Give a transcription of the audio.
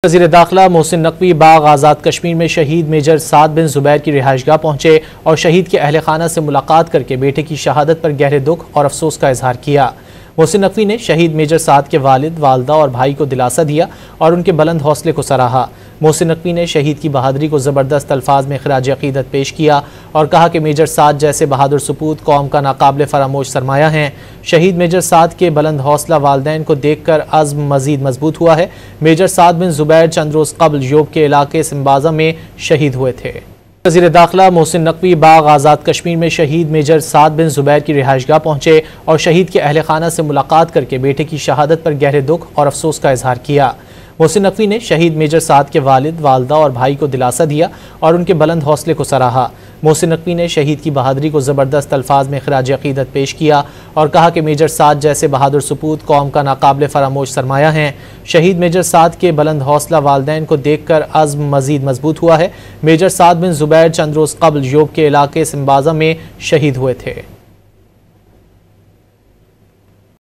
वज़ीर दाखिला मोहसिन नकवी बाग आज़ाद कश्मीर में शहीद मेजर साद बिन ज़ुबैर की रिहाइशगाह पहुंचे और शहीद के अहल खाना से मुलाकात करके बेटे की शहादत पर गहरे दुख और अफसोस का इजहार किया। मोहसिन नकवी ने शहीद मेजर साद के वालिद, वालदा और भाई को दिलासा दिया और उनके बुलंद हौसले को सराहा। मोहसिन नकवी ने शहीद की बहादुरी को ज़बरदस्त अल्फाज में खिराज अक़ीदत पेश किया और कहा कि मेजर साद जैसे बहादुर सपूत कौम का नाकाबिल फरामोश सरमाया हैं। शहीद मेजर साद के बुलंद हौसला वालदैन को देख कर अज़्म मज़ीद मजबूत हुआ है। मेजर साद बिन ज़ुबैर चंद रोज़ कबल योब के इलाके सिम्बाज़ा में शहीद हुए थे। वज़ीर दाखिला मोहसिन नकवी बाग आज़ाद कश्मीर में शहीद मेजर साद बिन ज़ुबैर की रिहाइशगाह पहुंचे और शहीद के अहल खाना से मुलाकात करके बेटे की शहादत पर गहरे दुख और अफसोस का इजहार किया। मोहसिन नकवी ने शहीद मेजर साद के वालिद, वालदा और भाई को दिलासा दिया और उनके बुलंद हौसले को सराहा। मोहसिन नकवी ने शहीद की बहादुरी को ज़बरदस्त अल्फाज में खिराज अक़ीदत पेश किया और कहा कि मेजर साद जैसे बहादुर सपूत कौम का नाकाबिल फरामोश सरमाया हैं। शहीद मेजर साद के बुलंद हौसला वालदैन को देख कर अज़्म मज़ीद मजबूत हुआ है। मेजर साद बिन ज़ुबैर चंद रोज़ कबल योब के इलाके सिम्बाज़ा में शहीद हुए थे।